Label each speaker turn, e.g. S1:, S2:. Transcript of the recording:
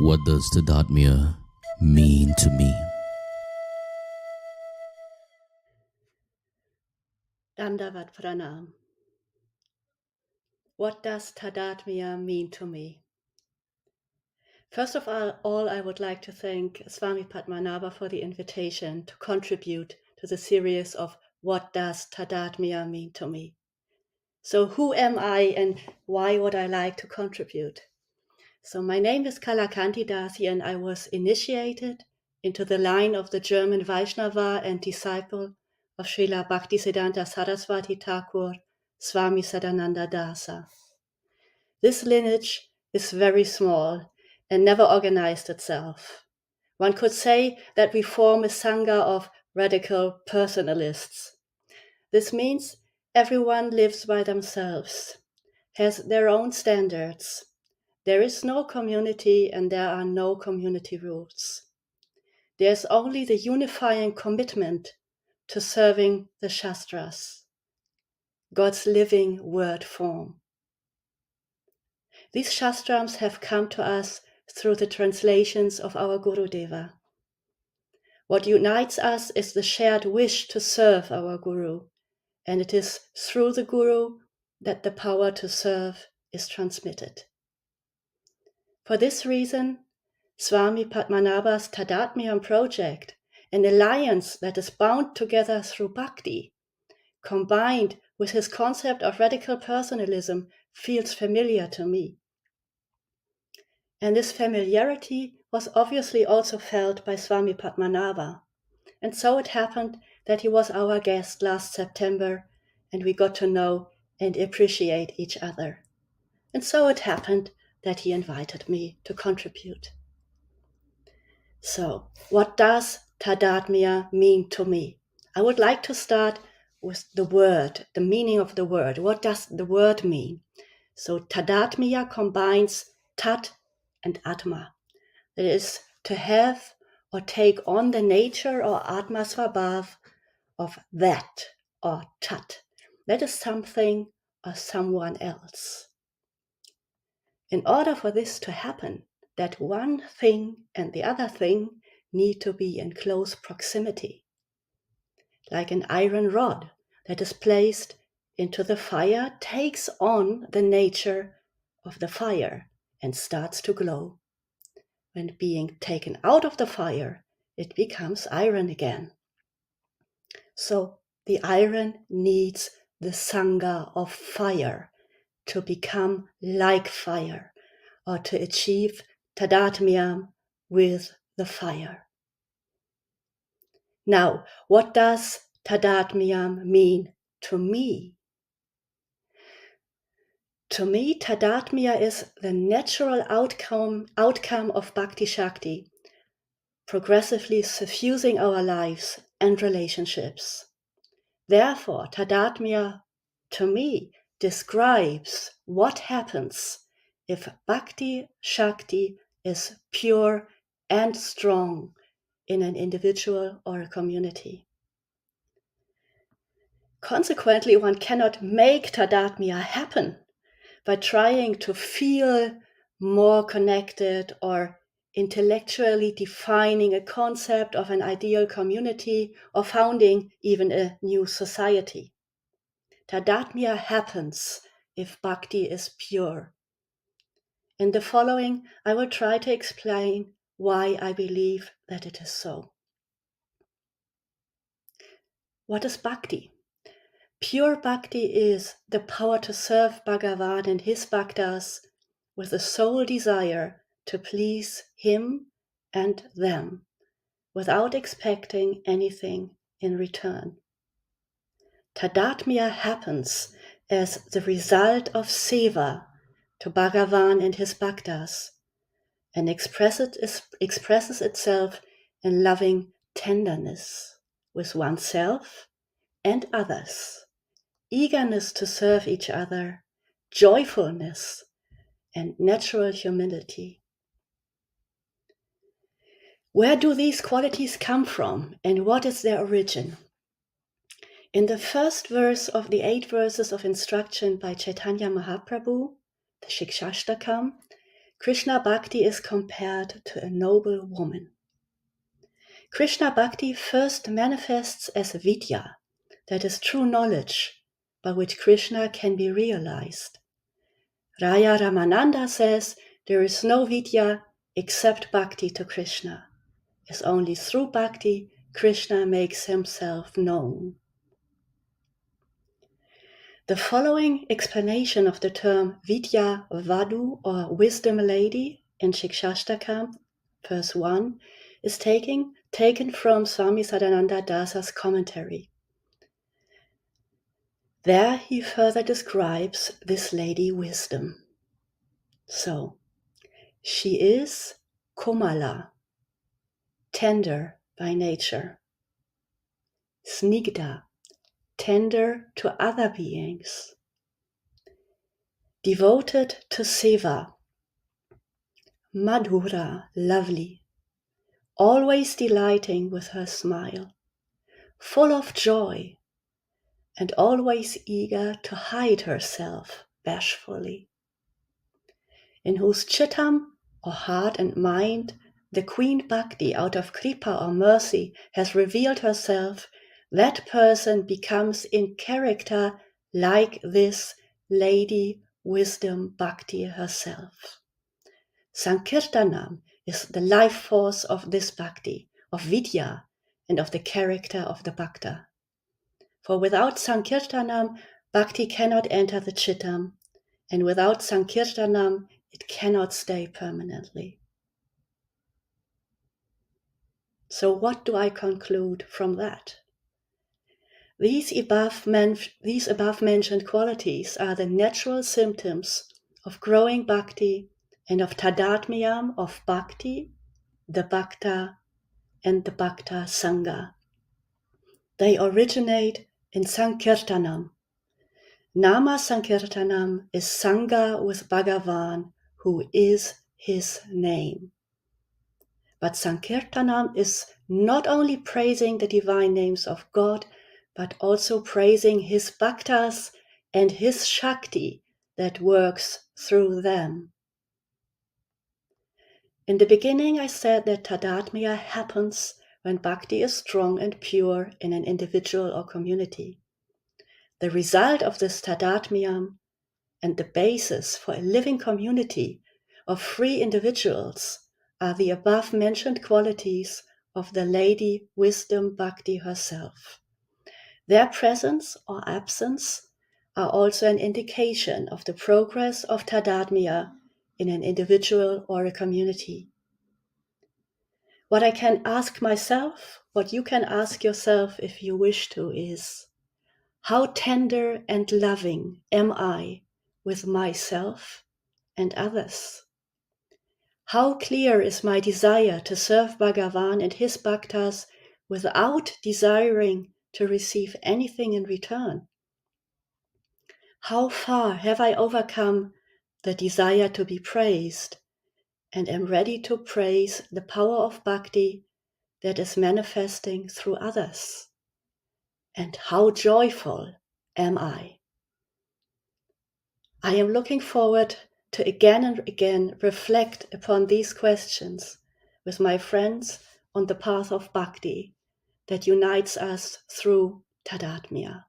S1: What does TADATMYA mean to me?
S2: Dandavat Pranam. What does TADATMYA mean to me? First of all, I would like to thank Swami Padmanabha for the invitation to contribute to the series of What does TADATMYA mean to me? So who am I and why would I like to contribute? So my name is Kalakanthi dasi, and I was initiated into the line of the German Vaishnava and disciple of Srila Bhaktisiddhanta Saraswati Thakur, Swami Sadananda dasa. This lineage is very small and never organized itself. One could say that we form a sangha of radical personalists. This means everyone lives by themselves, has their own standards. There is no community and there are no community rules. There's only the unifying commitment to serving the Shastras, God's living word form. These Shastrams have come to us through the translations of our Gurudeva. What unites us is the shared wish to serve our Guru, and it is through the Guru that the power to serve is transmitted. For this reason, Swami Padmanabha's TADATMYA project, an alliance that is bound together through bhakti, combined with his concept of radical personalism, feels familiar to me. And this familiarity was obviously also felt by Swami Padmanabha. And so it happened that he was our guest last September, and we got to know and appreciate each other. And so it happened that he invited me to contribute. So, what does TADATMYA mean to me? I would like to start with the word, the meaning of the word. What does the word mean? So, TADATMYA combines tat and atma. That is, to have or take on the nature or atma svabhav of that or tat. That is something or someone else. In order for this to happen, that one thing and the other thing need to be in close proximity. Like an iron rod that is placed into the fire takes on the nature of the fire and starts to glow. When being taken out of the fire, it becomes iron again. So the iron needs the sangha of fire to become like fire, or to achieve TADATMYA with the fire. Now, what does TADATMYA mean to me? To me, TADATMYA is the natural outcome of Bhakti Shakti, progressively suffusing our lives and relationships. Therefore, TADATMYA, to me, describes what happens if Bhakti Shakti is pure and strong in an individual or a community. Consequently, one cannot make TADATMYA happen by trying to feel more connected or intellectually defining a concept of an ideal community or founding even a new society. TADATMYA happens if bhakti is pure. In the following, I will try to explain why I believe that it is so. What is bhakti? Pure bhakti is the power to serve Bhagavan and his bhaktas with the sole desire to please him and them, without expecting anything in return. TADATMYA happens as the result of seva to Bhagavan and his bhaktas, and expresses itself in loving tenderness with oneself and others, eagerness to serve each other, joyfulness, and natural humility. Where do these qualities come from, and what is their origin? In the first verse of the 8 verses of instruction by Chaitanya Mahaprabhu, the Shikshashtakam, Krishna Bhakti is compared to a noble woman. Krishna Bhakti first manifests as vidya, that is true knowledge, by which Krishna can be realized. Raya Ramananda says there is no vidya except bhakti to Krishna. It's only through bhakti Krishna makes himself known. The following explanation of the term Vidya Vadu or wisdom lady in Shikshashtakam, verse 1, is taken from Swami Sadananda Dasa's commentary. There he further describes this lady wisdom. So, she is Komala, tender by nature. Snigdha, tender to other beings. Devoted to seva. Madhura, lovely, always delighting with her smile, full of joy, and always eager to hide herself bashfully. In whose chittam, or heart and mind, the Queen Bhakti out of kripa or mercy has revealed herself, that person becomes in character like this Lady Wisdom Bhakti herself. Sankirtanam is the life force of this bhakti, of vidya, and of the character of the bhakta. For without Sankirtanam, bhakti cannot enter the chittam, and without Sankirtanam, it cannot stay permanently. So what do I conclude from that? These above-mentioned qualities are the natural symptoms of growing bhakti and of tadatmyam of bhakti, the bhakta, and the bhakta sangha. They originate in Sankirtanam. Nama Sankirtanam is sangha with Bhagavan, who is his name. But Sankirtanam is not only praising the divine names of God, but also praising his bhaktas and his Shakti that works through them. In the beginning I said that Tadatmya happens when bhakti is strong and pure in an individual or community. The result of this Tadatmyam and the basis for a living community of free individuals are the above-mentioned qualities of the Lady Wisdom Bhakti herself. Their presence or absence are also an indication of the progress of Tadatmya in an individual or a community. What I can ask myself, what you can ask yourself if you wish to, is, how tender and loving am I with myself and others? How clear is my desire to serve Bhagavan and his bhaktas without desiring to receive anything in return? How far have I overcome the desire to be praised and am ready to praise the power of bhakti that is manifesting through others? And how joyful am I? I am looking forward to again and again reflect upon these questions with my friends on the path of bhakti that unites us through Tadatmya.